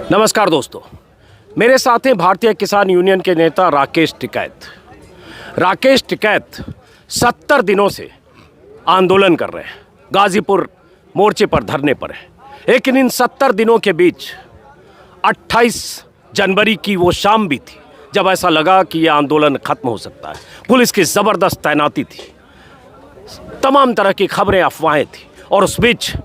नमस्कार दोस्तों, मेरे साथ हैं भारतीय किसान यूनियन के नेता राकेश टिकैत। राकेश टिकैत 70 दिनों से आंदोलन कर रहे हैं, गाजीपुर मोर्चे पर धरने पर हैं। लेकिन इन 70 दिनों के बीच 28 जनवरी की वो शाम भी थी जब ऐसा लगा कि ये आंदोलन खत्म हो सकता है। पुलिस की ज़बरदस्त तैनाती थी, तमाम तरह की खबरें, अफवाहें थी, और उस बीच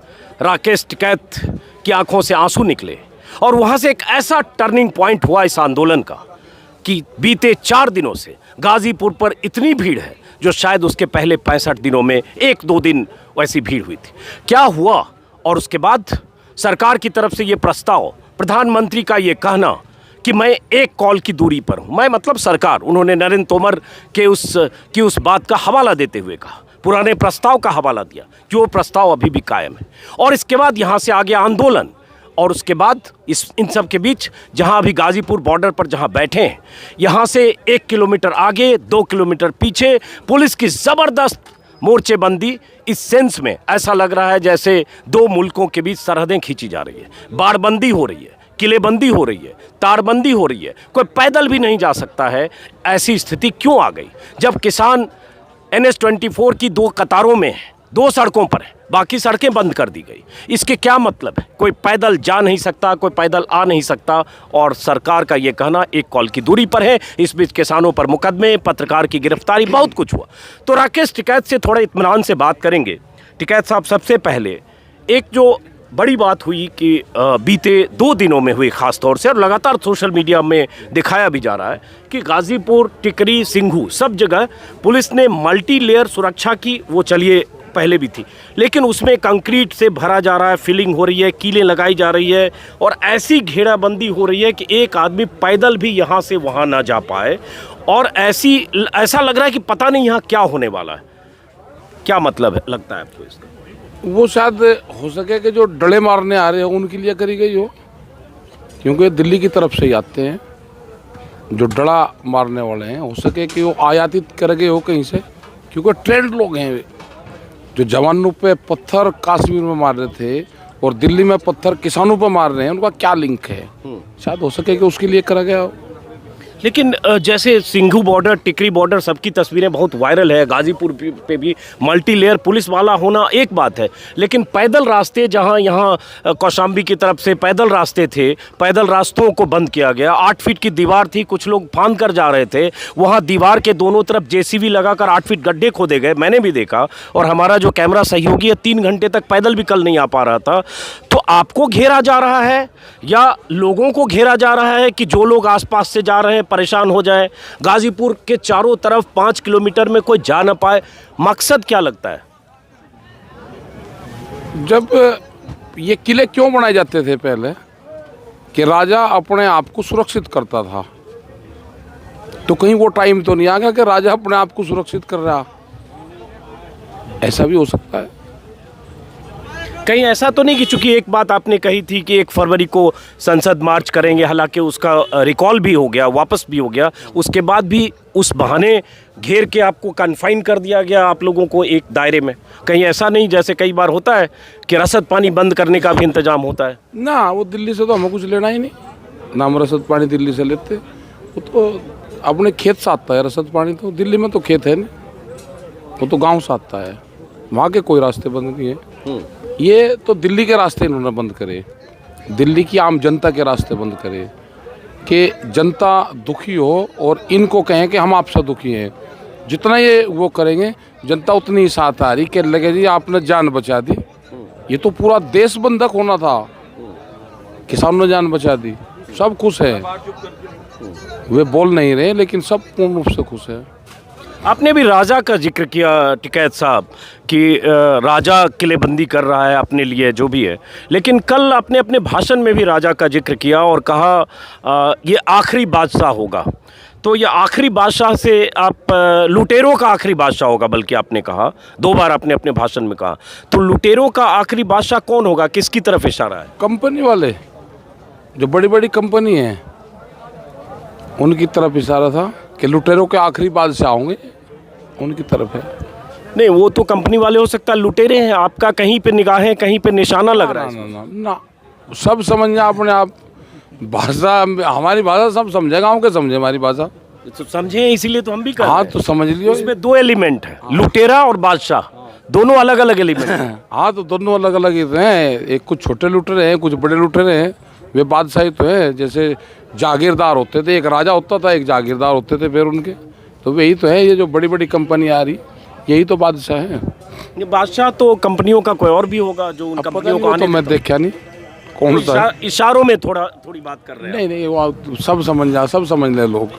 राकेश टिकैत की आंखों से आंसू निकले। और वहाँ से एक ऐसा टर्निंग पॉइंट हुआ इस आंदोलन का कि बीते 4 दिनों से गाजीपुर पर इतनी भीड़ है जो शायद उसके पहले 65 दिनों में 1-2 दिन वैसी भीड़ हुई थी। क्या हुआ, और उसके बाद सरकार की तरफ से ये प्रस्ताव, प्रधानमंत्री का ये कहना कि मैं एक कॉल की दूरी पर हूँ, मैं मतलब सरकार, उन्होंने नरेंद्र तोमर के उस बात का हवाला देते हुए कहा, पुराने प्रस्ताव का हवाला दिया कि वो प्रस्ताव अभी भी कायम है। और इसके बाद यहाँ से आगे आंदोलन, और उसके बाद इन सब के बीच जहाँ अभी गाजीपुर बॉर्डर पर जहाँ बैठे हैं, यहाँ से 1 किलोमीटर आगे, 2 किलोमीटर पीछे पुलिस की ज़बरदस्त मोर्चेबंदी। इस सेंस में ऐसा लग रहा है जैसे 2 मुल्कों के बीच सरहदें खींची जा रही है, बाड़बंदी हो रही है, किलेबंदी हो रही है, तारबंदी हो रही है, कोई पैदल भी नहीं जा सकता है। ऐसी स्थिति क्यों आ गई जब किसान NH-24 की 2 कतारों में 2 सड़कों पर है, बाकी सड़कें बंद कर दी गई? इसके क्या मतलब है? कोई पैदल जा नहीं सकता, कोई पैदल आ नहीं सकता, और सरकार का ये कहना एक कॉल की दूरी पर है। इस बीच किसानों पर मुकदमे, पत्रकार की गिरफ्तारी, बहुत कुछ हुआ। तो राकेश टिकैत से थोड़ा इत्मीनान से बात करेंगे। टिकैत साहब, सबसे पहले एक जो बड़ी बात हुई कि बीते 2 दिनों में हुई, ख़ास तौर से, और लगातार सोशल मीडिया में दिखाया भी जा रहा है कि गाजीपुर, टिकरी, सिंघू, सब जगह पुलिस ने मल्टी लेयर सुरक्षा की, वो चलिए पहले भी थी, लेकिन उसमें कंक्रीट से भरा जा रहा है, फिलिंग हो रही है, कीलें लगाई जा रही है, और ऐसी घेराबंदी हो रही है कि एक आदमी पैदल भी यहाँ से वहाँ ना जा पाए। और ऐसा लग रहा है कि पता नहीं यहाँ क्या होने वाला है। क्या मतलब है, लगता है आपको इसका? वो शायद हो सके कि जो डले मारने आ रहे हो उनके लिए करी गई हो, क्योंकि दिल्ली की तरफ से ही आते हैं जो डला मारने वाले हैं। हो सके कि वो आयातित कर गए हो कहीं से, क्योंकि ट्रेंड लोग हैं वे। जो जवानों पे पत्थर कश्मीर में मार रहे थे और दिल्ली में पत्थर किसानों पे मार रहे हैं, उनका क्या लिंक है? शायद हो सके कि उसके लिए करा गया हो। लेकिन जैसे सिंघू बॉर्डर, टिकरी बॉर्डर, सबकी तस्वीरें बहुत वायरल है। गाजीपुर पे भी मल्टी लेयर पुलिस वाला होना एक बात है, लेकिन पैदल रास्ते, जहां यहाँ कौशाम्बी की तरफ से पैदल रास्ते थे, पैदल रास्तों को बंद किया गया। 8 फीट की दीवार थी, कुछ लोग फांद कर जा रहे थे, वहाँ दीवार के दोनों तरफ JCB लगाकर 8 फीट गड्ढे खोदे गए, मैंने भी देखा। और हमारा जो कैमरा सहयोगी है 3 घंटे तक पैदल भी कल नहीं आ पा रहा था। तो आपको घेरा जा रहा है या लोगों को घेरा जा रहा है कि जो लोग आसपास से जा रहे हैं परेशान हो जाए? गाजीपुर के चारों तरफ 5 किलोमीटर में कोई जा ना पाए, मकसद क्या लगता है? जब ये किले क्यों बनाए जाते थे पहले, कि राजा अपने आप को सुरक्षित करता था, तो कहीं वो टाइम तो नहीं आ गया कि राजा अपने आप को सुरक्षित कर रहा? ऐसा भी हो सकता है। कहीं ऐसा तो नहीं कि, चूंकि एक बात आपने कही थी कि 1 फरवरी को संसद मार्च करेंगे, हालांकि उसका रिकॉल भी हो गया, वापस भी हो गया, उसके बाद भी उस बहाने घेर के आपको कन्फाइन कर दिया गया, आप लोगों को एक दायरे में? कहीं ऐसा नहीं जैसे कई बार होता है कि रसद पानी बंद करने का भी इंतजाम होता है? ना, वो दिल्ली से तो हमें कुछ लेना ही नहीं, ना हम रसद पानी दिल्ली से लेते। वो तो अपने खेत से आता है रसद पानी, तो दिल्ली में तो खेत है नहीं, वो तो गाँव से आता है, वहाँ के कोई रास्ते बंद नहीं है। ये तो दिल्ली के रास्ते इन्होंने बंद करे, दिल्ली की आम जनता के रास्ते बंद करे, कि जनता दुखी हो और इनको कहें कि हम आपसे दुखी हैं। जितना ये वो करेंगे, जनता उतनी ही साथ आ रही कि लगे जी आपने जान बचा दी। ये तो पूरा देश बंधक होना था, किसानों ने जान बचा दी, सब खुश है। वे बोल नहीं रहे, लेकिन सब पूर्ण रूप से खुश है। आपने भी राजा का जिक्र किया टिकैत साहब कि राजा किलेबंदी कर रहा है अपने लिए, जो भी है, लेकिन कल आपने अपने भाषण में भी राजा का जिक्र किया और कहा ये आखिरी बादशाह होगा। तो ये आखिरी बादशाह से आप लुटेरों का आखिरी बादशाह होगा, बल्कि आपने कहा 2 बार आपने अपने भाषण में कहा। तो लुटेरों का आखिरी बादशाह कौन होगा, किसकी तरफ इशारा है? कंपनी वाले, जो बड़ी बड़ी कंपनी हैं, उनकी तरफ इशारा था कि लुटेरों के आखिरी बादशाह होंगे, उनकी तरफ है। नहीं, वो तो कंपनी वाले हो सकता है, लुटेरे हैं। आपका कहीं पे निगाहें, कहीं पे निशाना लग रहा है? ना, सब समझना अपने आप। भाषा हमारी भाषा सब समझे, गाँव के समझे हमारी भाषा। तो समझे, इसीलिए तो हम भी कर रहे हाँ हैं। तो समझ लियो। उसमें दो एलिमेंट है, लुटेरा और बादशाह, दोनों अलग अलग एलिमेंट हैं। हाँ तो दोनों अलग अलग ही हैं, एक कुछ छोटे लुटेरे हैं, कुछ बड़े लुटेरे हैं। वे बादशाही तो है, जैसे जागीरदार होते थे, एक राजा होता था, एक जागीरदार होते थे फिर उनके, तो वही तो है। ये जो बड़ी बड़ी कंपनी आ रही, यही तो बादशाह है। ये बादशाह तो कंपनियों का कोई और भी होगा जो उन कंपनियों को आने तो मैं देता देखा नहीं कौन सा है। हो। इशारों में थोड़ी बात कर रहे हैं। नहीं वो सब समझ ले लोग।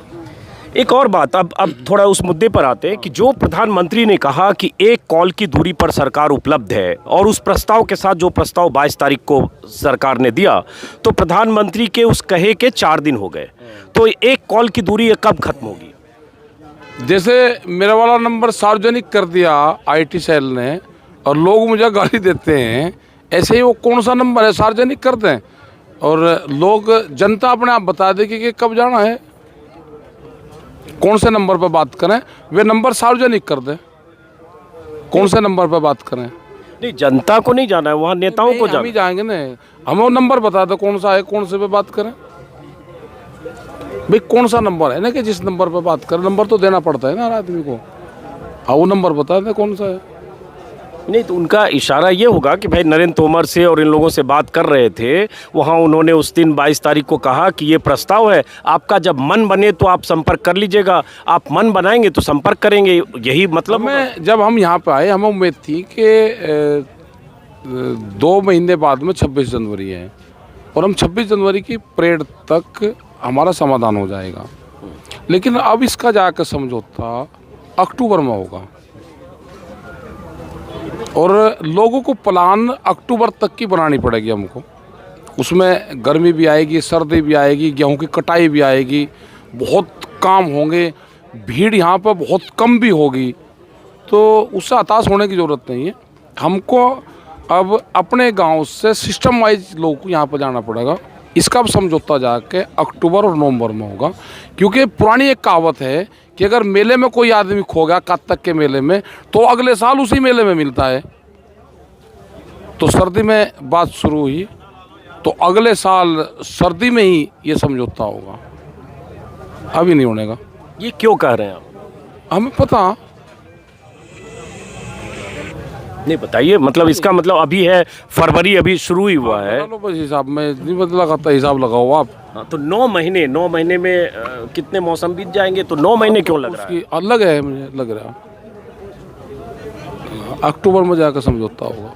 एक और बात, अब थोड़ा उस मुद्दे पर आते हैं कि जो प्रधानमंत्री ने कहा कि एक कॉल की दूरी पर सरकार उपलब्ध है, और उस प्रस्ताव के साथ जो प्रस्ताव 22 तारीख को सरकार ने दिया, तो प्रधानमंत्री के उस कहे के 4 दिन हो गए, तो एक कॉल की दूरी कब खत्म होगी? जैसे मेरा वाला नंबर सार्वजनिक कर दिया आईटी सेल ने, और लोग मुझे गाली देते हैं, ऐसे ही वो कौन सा नंबर है सार्वजनिक कर दें, और लोग जनता अपने आप बता देगी कि कब जाना है, कौन से नंबर पर बात करें, वे नंबर सार्वजनिक कर दें, कौन से नंबर पर बात करें। नहीं, जनता को नहीं जाना है, वहाँ नेताओं को हम ही जाना। जाएंगे ना, हमें वो नंबर बता दो कौन सा है, कौन से पे बात करें भाई, कौन सा नंबर है ना, कि जिस नंबर पे बात करें, नंबर तो देना पड़ता है ना हर आदमी को। हाँ वो नंबर बता दें कौन सा है। नहीं तो उनका इशारा ये होगा कि भाई नरेंद्र तोमर से और इन लोगों से बात कर रहे थे, वहाँ उन्होंने उस दिन 22 तारीख को कहा कि ये प्रस्ताव है, आपका जब मन बने तो आप संपर्क कर लीजिएगा, आप मन बनाएंगे तो संपर्क करेंगे, यही मतलब होगा। मैं जब हम यहाँ पे आए, हमें उम्मीद थी कि 2 महीने बाद में 26 जनवरी है, और हम 26 जनवरी की परेड तक हमारा समाधान हो जाएगा, लेकिन अब इसका जाकर समझौता अक्टूबर में होगा, और लोगों को प्लान अक्टूबर तक की बनानी पड़ेगी हमको। उसमें गर्मी भी आएगी, सर्दी भी आएगी, गेहूं की कटाई भी आएगी, बहुत काम होंगे, भीड़ यहाँ पर बहुत कम भी होगी, तो उससे हताश होने की ज़रूरत नहीं है। हमको अब अपने गांव से सिस्टम वाइज लोगों को यहाँ पर जाना पड़ेगा। इसका अब समझौता जाके अक्टूबर और नवंबर में होगा, क्योंकि पुरानी एक कहावत है कि अगर मेले में कोई आदमी खो गया, कातक के मेले में, तो अगले साल उसी मेले में मिलता है। तो सर्दी में बात शुरू हुई, तो अगले साल सर्दी में ही ये समझौता होगा, अभी नहीं होने का। ये क्यों कह रहे हैं आप? हमें पता नहीं, बताइए, मतलब इसका मतलब अभी है फरवरी, अभी शुरू ही हुआ है। चलो बस हिसाब में नहीं बदला खाता, हिसाब लगाओ आप। हाँ, तो 9 महीने में कितने मौसम बीत जाएंगे, तो 9 महीने क्यों लग रहा है? उसकी अलग है, मुझे लग रहा अक्टूबर में जाकर समझौता होगा।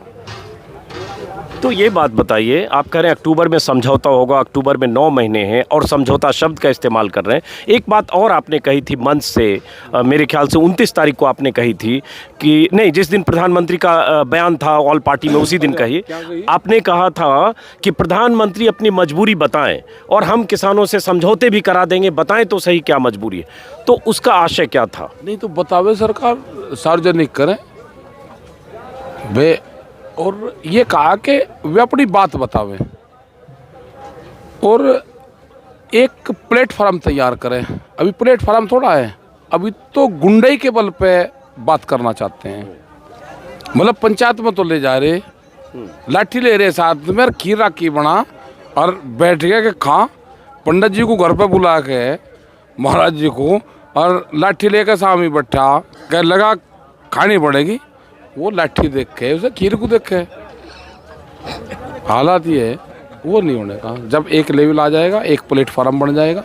तो ये बात बताइए, आप कह रहे हैं अक्टूबर में समझौता होगा, अक्टूबर में 9 महीने हैं, और समझौता शब्द का इस्तेमाल कर रहे हैं। एक बात और आपने कही थी मंच से, मेरे ख्याल से 29 तारीख को आपने कही थी कि नहीं, जिस दिन प्रधानमंत्री का बयान था ऑल पार्टी में, उसी दिन कही, आपने कहा था कि प्रधानमंत्री अपनी मजबूरी बताएं और हम किसानों से समझौते भी करा देंगे, बताएं तो सही क्या मजबूरी है। तो उसका आशय क्या था? नहीं तो बतावे सरकार, सार्वजनिक करें वे, और ये कहा कि वे अपनी बात बतावें, और एक प्लेटफार्म तैयार करें। अभी प्लेटफार्म थोड़ा है, अभी तो गुंडई के बल पे बात करना चाहते हैं। मतलब पंचायत में तो ले जा रहे, लाठी ले रहे साथ में, खीर राखी बना और बैठ गया कि खा, पंडित जी को घर पे बुला के, महाराज जी को, और लाठी लेकर सामने बैठा, कह लगा खानी पड़ेगी। वो लाठी देख के, उसे खीर को देख के, हालात ये है, वो नहीं होने का। जब एक लेवल आ जाएगा, एक प्लेटफार्म बन जाएगा,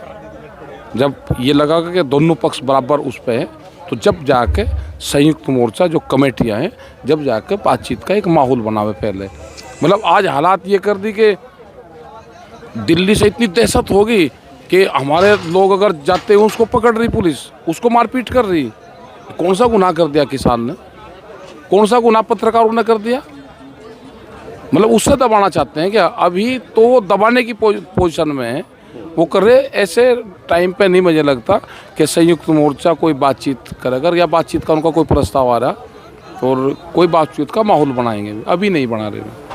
जब ये लगा कि दोनों पक्ष बराबर उस पे है, तो जब जाके संयुक्त मोर्चा जो कमेटियां हैं, जब जाके बातचीत का एक माहौल बनावे पहले। मतलब आज हालात ये कर दी कि दिल्ली से इतनी दहशत होगी कि हमारे लोग अगर जाते हैं उसको पकड़ रही पुलिस, उसको मारपीट कर रही। कौन सा गुनाह कर दिया किसान ने, कौन सा गुनाह पत्रकारों ने कर दिया? मतलब उससे दबाना चाहते हैं क्या? अभी तो वो दबाने की पोजीशन में है, वो कर रहे। ऐसे टाइम पे नहीं मुझे लगता कि संयुक्त मोर्चा कोई बातचीत करेगा, या बातचीत का उनका कोई प्रस्ताव आ रहा और कोई बातचीत का माहौल बनाएंगे, अभी नहीं बना रहे।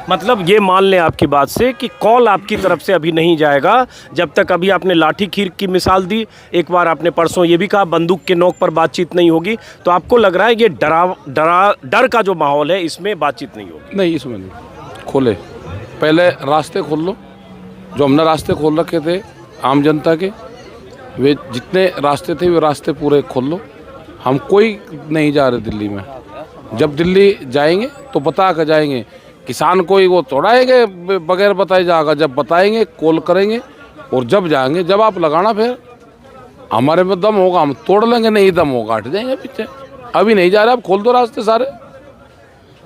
मतलब ये मान लें आपकी बात से कि कॉल आपकी तरफ से अभी नहीं जाएगा, जब तक अभी आपने लाठी खीर की मिसाल दी, एक बार आपने परसों ये भी कहा बंदूक के नोक पर बातचीत नहीं होगी, तो आपको लग रहा है ये डर का जो माहौल है इसमें बातचीत नहीं होगी? नहीं, इसमें नहीं। खोले, पहले रास्ते खोल लो, जो हमने रास्ते खोल रखे थे आम जनता के, वे जितने रास्ते थे वे रास्ते पूरे खोल लो। हम कोई नहीं जा रहे दिल्ली में। जब दिल्ली जाएंगे तो बता कर जाएंगे। किसान कोई वो तोड़ाएंगे बगैर बताए जाएगा, जब बताएंगे कॉल करेंगे और जब जाएंगे, जब आप लगाना फिर हमारे में दम होगा हम तोड़ लेंगे, नहीं दम होगा हट जाएंगे पीछे। अभी नहीं जा रहे, आप खोल दो रास्ते सारे।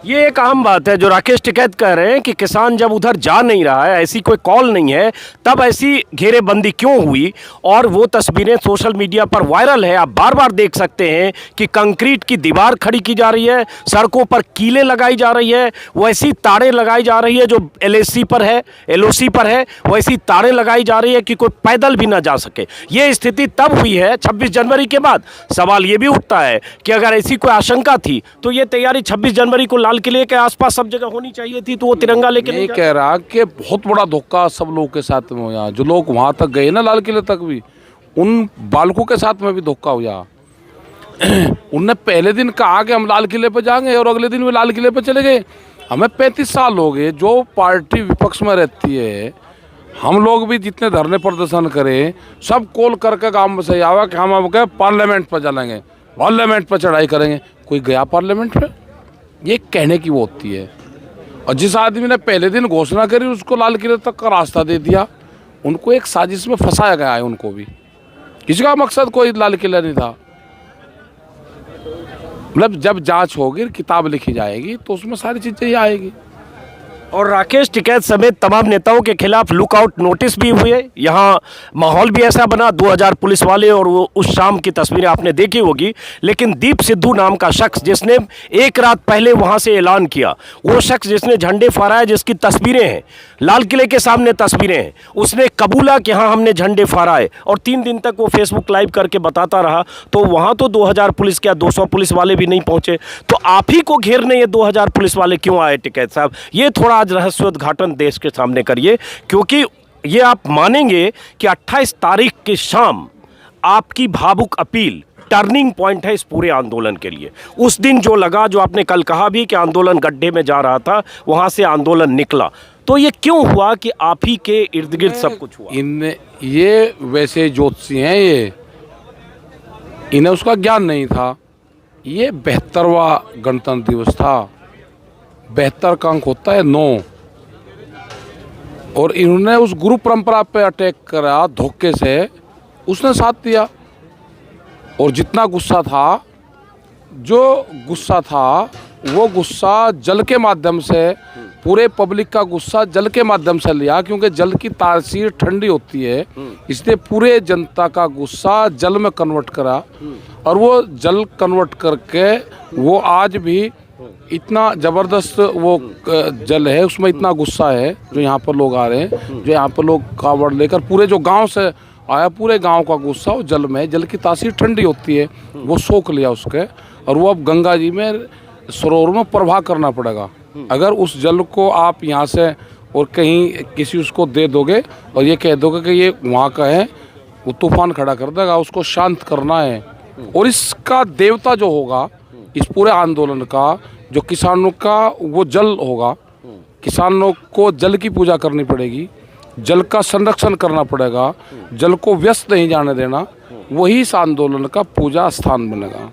ये एक अहम बात है जो राकेश टिकैत कह रहे हैं कि किसान जब उधर जा नहीं रहा है, ऐसी कोई कॉल नहीं है, तब ऐसी घेरेबंदी क्यों हुई। और वो तस्वीरें सोशल मीडिया पर वायरल है, आप बार बार देख सकते हैं कि कंक्रीट की दीवार खड़ी की जा रही है, सड़कों पर कीलें लगाई जा रही है, वैसी तारें लगाई जा रही है जो LAC पर है, LOC पर है, वैसी तारें लगाई जा रही है कि कोई पैदल भी ना जा सके। ये स्थिति तब हुई है 26 जनवरी के बाद। सवाल ये भी उठता है कि अगर ऐसी कोई आशंका थी तो ये तैयारी 26 जनवरी को लाल किले के आसपास सब जगह होनी चाहिए थी, तो वो तिरंगा लेके नहीं कह रहा कि बहुत बड़ा धोखा सब लोगों के साथ में हुआ। जो लोग वहां तक गए ना लाल किले तक भी, उन बालकों के साथ में भी धोखा हुआ। उनने पहले दिन कहा कि हम लाल किले पर जाएंगे और अगले दिन वे लाल किले पर चले गए। हमें 35 साल हो गए, जो पार्टी विपक्ष में रहती है, हम लोग भी जितने धरने प्रदर्शन करें, सब कॉल करके गाँव में से आवा कि हम अब गए पार्लियामेंट पर चलेंगे, पार्लियामेंट पर चढ़ाई करेंगे। कोई गया पार्लियामेंट पर? ये कहने की वो होती है। और जिस आदमी ने पहले दिन घोषणा करी उसको लाल किले तक का रास्ता दे दिया। उनको एक साजिश में फंसाया गया है। उनको भी किसी का मकसद कोई लाल किला नहीं था। मतलब जब जांच होगी, किताब लिखी जाएगी तो उसमें सारी चीजें ही आएगी। और राकेश टिकैत समेत तमाम नेताओं के खिलाफ लुकआउट नोटिस भी हुए। यहाँ माहौल भी ऐसा बना, 2000 पुलिस वाले, और वो उस शाम की तस्वीरें आपने देखी होगी। लेकिन दीप सिद्धू नाम का शख्स जिसने एक रात पहले वहाँ से ऐलान किया, वो शख्स जिसने झंडे फहराए, जिसकी तस्वीरें हैं, लाल किले के सामने तस्वीरें हैं, उसने कबूला कि हाँ हमने झंडे फहराए, और 3 दिन तक वो फेसबुक लाइव करके बताता रहा। तो वहाँ तो 2000 पुलिस क्या 200 पुलिस वाले भी नहीं पहुँचे। तो आप ही को घेरने ये 2000 पुलिस वाले क्यों आए टिकैत साहब? ये थोड़ा आज रहस्योद्घाटन देश के सामने करिए, क्योंकि ये आप मानेंगे कि 28 तारीख की शाम आपकी भावुक अपील टर्निंग पॉइंट है इस पूरे आंदोलन के लिए। उस दिन जो लगा, जो आपने कल कहा भी कि आंदोलन गड्ढे में जा रहा था, वहां से आंदोलन निकला, तो ये क्यों हुआ कि आप ही के इर्द गिर्द सब कुछ हुआ? ये वैसे ज्योतिषी हैं, ये इन्हें उसका ज्ञान नहीं था। ये 72वां गणतंत्र दिवस था। 72 का अंक होता है 9, और इन्होंने उस गुरु परंपरा पे अटैक करा धोखे से, उसने साथ दिया। और जितना गुस्सा था, जो गुस्सा था वो गुस्सा जल के माध्यम से, पूरे पब्लिक का गुस्सा जल के माध्यम से लिया, क्योंकि जल की तासीर ठंडी होती है, इसलिए पूरे जनता का गुस्सा जल में कन्वर्ट करा। और वो जल कन्वर्ट करके वो आज भी इतना ज़बरदस्त वो जल है, उसमें इतना गुस्सा है। जो यहाँ पर लोग आ रहे हैं, जो यहाँ पर लोग कावड़ लेकर, पूरे जो गांव से आया, पूरे गांव का गुस्सा वो जल में है। जल की तासीर ठंडी होती है, वो सोख लिया उसके, और वो अब गंगा जी में सरोवर में प्रवाह करना पड़ेगा। अगर उस जल को आप यहाँ से और कहीं किसी उसको दे दोगे और ये कह दोगे कि ये वहाँ का है, वो तूफान खड़ा कर देगा। उसको शांत करना है। और इसका देवता जो होगा इस पूरे आंदोलन का, जो किसानों का, वो जल होगा। किसानों को जल की पूजा करनी पड़ेगी, जल का संरक्षण करना पड़ेगा, जल को व्यस्त नहीं जाने देना, वही इस आंदोलन का पूजा स्थान बनेगा।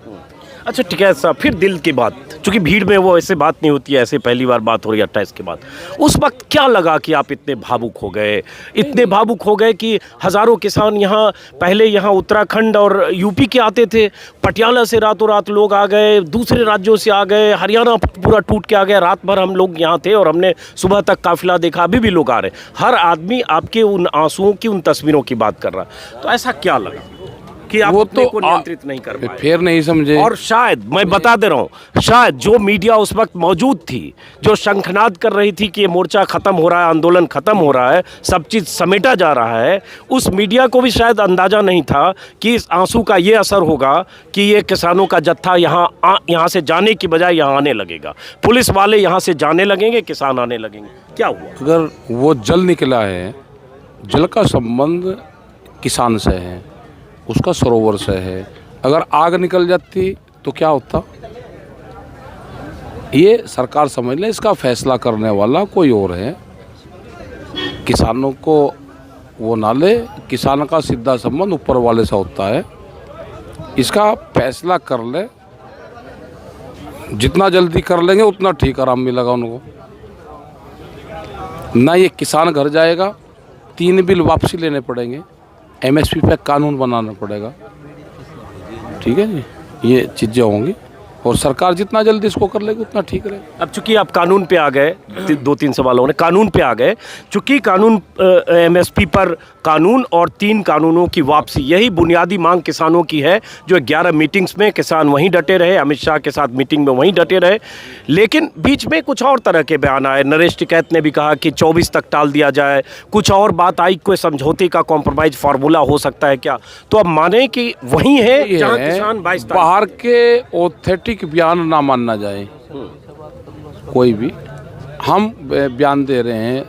अच्छा टिकैत साहब, फिर दिल की बात, चूंकि भीड़ में वो ऐसे बात नहीं होती है, ऐसे पहली बार बात हो रही है 28 के बाद, उस वक्त क्या लगा कि आप इतने भावुक हो गए, इतने भावुक हो गए कि हज़ारों किसान यहाँ पहले यहाँ उत्तराखंड और यूपी के आते थे, पटियाला से रातों रात लोग आ गए, दूसरे राज्यों से आ गए, हरियाणा पूरा टूट के आ गया, रात भर हम लोग यहाँ थे और हमने सुबह तक काफिला देखा, अभी भी लोग आ रहे। हर आदमी आपके उन आंसुओं की, उन तस्वीरों की बात कर रहा है। तो ऐसा क्या लगा कि आप अपने को नियंत्रित नहीं कर पाए? फिर नहीं समझे। और शायद मैं बता दे रहा हूँ, शायद जो मीडिया उस वक्त मौजूद थी, जो शंखनाद कर रही थी कि ये मोर्चा खत्म हो रहा है, आंदोलन खत्म हो रहा है, सब चीज़ समेटा जा रहा है, उस मीडिया को भी शायद अंदाजा नहीं था कि इस आंसू का ये असर होगा कि ये किसानों का जत्था यहाँ से जाने की बजाय यहाँ आने लगेगा, पुलिस वाले यहाँ से जाने लगेंगे, किसान आने लगेंगे। क्या हुआ? अगर वो जल निकला है, जल का संबंध किसान से है, उसका सरोवर से है। अगर आग निकल जाती तो क्या होता? ये सरकार समझ ले, इसका फैसला करने वाला कोई और है। किसानों को वो ना ले, किसान का सीधा संबंध ऊपर वाले से होता है। इसका फैसला कर ले, जितना जल्दी कर लेंगे उतना ठीक आराम मिलेगा उनको। ना ये किसान घर जाएगा, 3 बिल वापसी लेने पड़ेंगे, एमएसपी पे कानून बनाना पड़ेगा, ठीक है जी। ये चीज़ें होंगी और सरकार जितना जल्दी इसको कर लेगी उतना ठीक रहेगा। अब चूंकि आप कानून पे आ गए, 2-3 सवालों ने कानून पे आ गए, चूंकि कानून एमएसपी पर कानून और 3 कानूनों की वापसी, यही बुनियादी मांग किसानों की है। जो 11 मीटिंग्स में किसान वहीं डटे रहे, अमित शाह के साथ मीटिंग में वहीं डटे रहे, लेकिन बीच में कुछ और तरह के बयान आए। नरेश टिकैत ने भी कहा कि 24 तक टाल दिया जाए, कुछ और बात आई, कोई समझौते का कॉम्प्रोमाइज फार्मूला हो सकता है क्या? तो अब माने कि वही है जहां किसान 22 बाहर के ऑथेंटिक बयान ना मानना जाए कोई भी। हम बयान दे रहे हैं,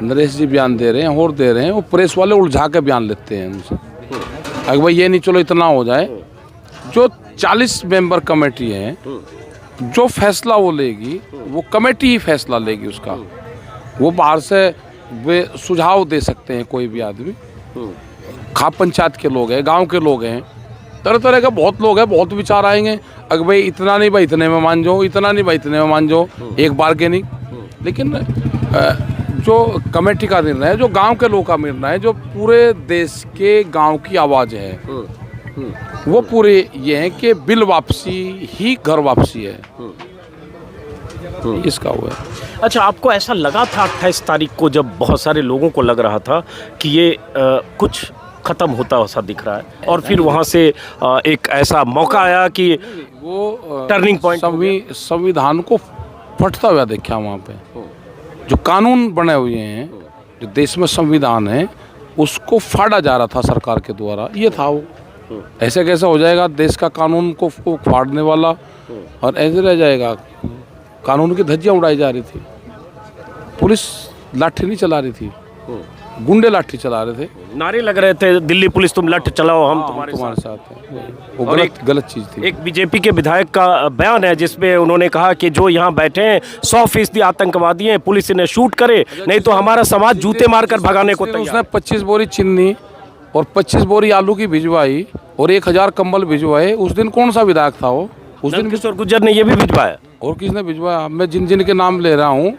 नरेश जी बयान दे रहे हैं और दे रहे हैं, वो प्रेस वाले उलझा के बयान लेते हैं उनसे। अगर भाई ये नहीं, चलो इतना हो जाए। जो 40 मेंबर कमेटी है, जो फैसला वो लेगी वो कमेटी ही फैसला लेगी उसका। वो बाहर से वे सुझाव दे सकते हैं कोई भी आदमी। खाप पंचायत के लोग हैं, गांव के लोग हैं, तरह तरह के बहुत लोग हैं, बहुत विचार आएंगे। अगर भाई इतना नहीं, भाई इतने में मान जाओ, इतना नहीं, भाई इतने में मान जाओ, एक बार्गेनिंग। लेकिन जो कमेटी का निर्णय है, जो गांव के लोग का निर्णय है, जो पूरे देश के गांव की आवाज़ है, वो पूरे ये है कि बिल वापसी ही घर वापसी है, इसका हुआ है। अच्छा, आपको ऐसा लगा था 28 तारीख को, जब बहुत सारे लोगों को लग रहा था कि ये कुछ ख़त्म होता ऐसा दिख रहा है, और फिर वहाँ से एक ऐसा मौका आया कि वो टर्निंग पॉइंट, संविधान को फटता हुआ देखा वहाँ पे। जो कानून बने हुए हैं, जो देश में संविधान है, उसको फाड़ा जा रहा था सरकार के द्वारा। ये था वो, ऐसे कैसे हो जाएगा देश का कानून को फाड़ने वाला, और ऐसे रह जाएगा। कानून की धज्जियाँ उड़ाई जा रही थी, पुलिस लाठी नहीं चला रही थी, गुंडे लाठी चला रहे थे, नारे लग रहे थे, दिल्ली पुलिस तुम लठ चलाओ, हम तुम्हारे साथ हैं। वो गलत चीज़ थी। एक बीजेपी के विधायक का बयान है जिसमें उन्होंने कहा कि जो यहाँ बैठे हैं 100% आतंकवादी हैं, पुलिस इन्हें शूट करे, नहीं तो हमारा समाज जूते मारकर भगाने को तैयार। उसने 25 बोरी चीनी और 25 बोरी आलू की भिजवाई और 1000 कंबल भिजवाए। उस दिन कौन सा विधायक था वो? उस दिन किशोर गुर्जर ने ये भी भिजवाया। और किसने भिजवाया? मैं जिन जिन के नाम ले रहा हूँ,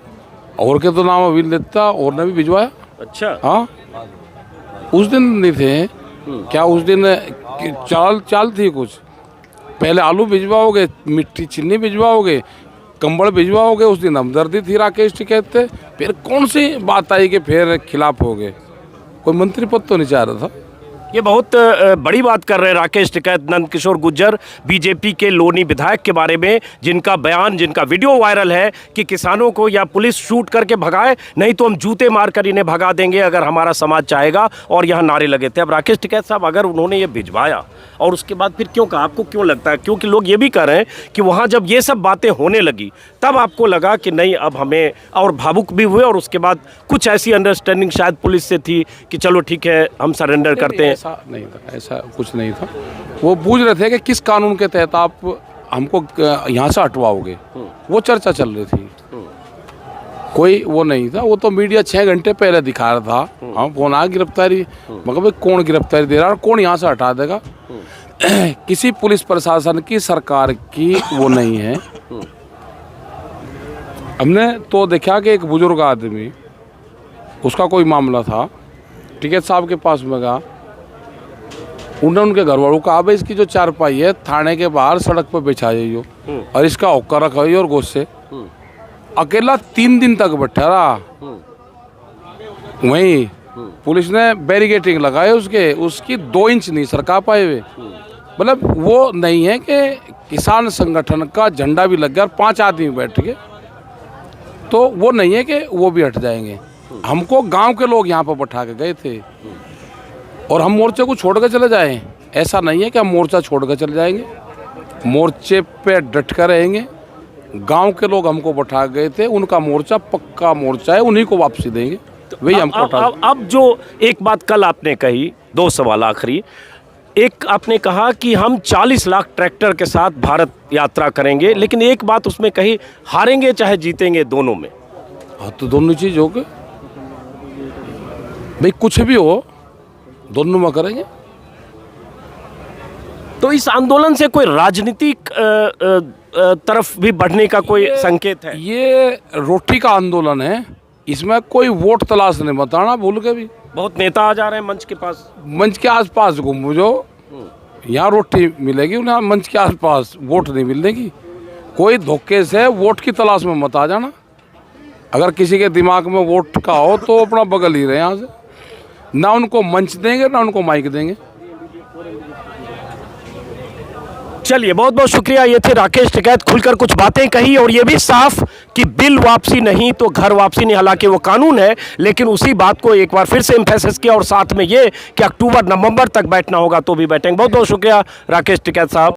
और के तो नाम अभी लेता, और ने भी भिजवाया। अच्छा, हाँ, उस दिन नहीं थे क्या? उस दिन चाल थी कुछ, पहले आलू भिजवाओगे, मिट्टी चीनी भिजवाओगे, कंबल भिजवाओगे। उस दिन हमदर्दी थी, राकेश टिकैत थे। फिर कौन सी बात आई कि फिर खिलाफ हो गए? कोई मंत्री पद तो नहीं चाह रहा था। ये बहुत बड़ी बात कर रहे हैं राकेश टिकैत, नंदकिशोर गुर्जर, बीजेपी के लोनी विधायक के बारे में, जिनका बयान, जिनका वीडियो वायरल है कि किसानों को या पुलिस शूट करके भगाए, नहीं तो हम जूते मारकर इन्हें भगा देंगे अगर हमारा समाज चाहेगा, और यहाँ नारे लगे थे। अब राकेश टिकैत साहब, अगर उन्होंने ये भिजवाया और उसके बाद फिर क्यों कहा, आपको क्यों लगता है? क्योंकि लोग ये भी कह रहे हैं कि वहाँ जब ये सब बातें होने लगी तब आपको लगा कि नहीं, अब हमें, और भावुक भी हुए, और उसके बाद कुछ ऐसी अंडरस्टैंडिंग शायद पुलिस से थी कि चलो ठीक है, हम सरेंडर करते हैं। ऐसा नहीं था, ऐसा कुछ नहीं था। वो पूछ रहे थे कि किस कानून के तहत आप हमको यहाँ से हटवाओगे, वो चर्चा चल रही थी। कोई वो नहीं था, वो तो मीडिया 6 घंटे पहले दिखा रहा था। हम फोन आ गिरफ्तारी, मगर भाई कौन गिरफ्तारी दे रहा है, कौन यहाँ से हटा देगा? किसी पुलिस प्रशासन की, सरकार की वो नहीं है। हमने तो देखा कि एक बुजुर्ग आदमी, उसका कोई मामला था, टिकैत साहब के पास में गया, उन्होंने उनके घर वालों को कहा, भाई इसकी जो चारपाई है थाने के बाहर सड़क पर बिछा जाइयो और इसका होक्का रखाइयो और गोश्त से। अकेला 3 दिन तक बैठा रहा वहीं। पुलिस ने बैरिकेटिंग लगाए उसकी 2 इंच नहीं सरका पाए हुए। मतलब वो नहीं है कि किसान संगठन का झंडा भी लग गया और 5 आदमी बैठ गए, तो वो नहीं है कि वो भी हट जाएंगे। हमको गांव के लोग यहाँ पर बैठा के गए थे, और हम मोर्चे को छोड़ कर चले जाएं, ऐसा नहीं है कि हम मोर्चा छोड़ कर चले जाएंगे। मोर्चे पे डट कर रहेंगे। गांव के लोग हमको बैठा गए थे, उनका मोर्चा पक्का मोर्चा है, उन्हीं को वापसी देंगे। वही हमको अब जो एक बात कल आपने कही, 2 सवाल आखिरी। एक आपने कहा कि हम 40 लाख ट्रैक्टर के साथ भारत यात्रा करेंगे, लेकिन एक बात उसमें कही, हारेंगे चाहे जीतेंगे दोनों में। हाँ, तो दोनों चीज़ हो गए। भाई कुछ भी हो, दोनों में करेंगे। तो इस आंदोलन से कोई राजनीतिक तरफ भी बढ़ने का कोई संकेत है? ये रोटी का आंदोलन है, इसमें कोई वोट तलाश नहीं बताना भूल के भी। बहुत नेता आ जा रहे हैं मंच के पास। मंच के आसपास घूमो जो, यहाँ रोटी मिलेगी उन्हें, मंच के आसपास वोट नहीं मिलेगी। कोई धोखे से वोट की तलाश में मत आ जाना। अगर किसी के दिमाग में वोट का हो तो अपना बगल ही रहे यहाँ से, ना उनको मंच देंगे ना उनको माइक देंगे। चलिए, बहुत बहुत शुक्रिया। ये थे राकेश टिकैत, खुलकर कुछ बातें कही और ये भी साफ कि बिल वापसी नहीं तो घर वापसी नहीं। हालांकि वो कानून है, लेकिन उसी बात को एक बार फिर से एम्फेसिस किया और साथ में ये कि अक्टूबर नवंबर तक बैठना होगा तो भी बैठेंगे। बहुत बहुत शुक्रिया राकेश टिकैत साहब।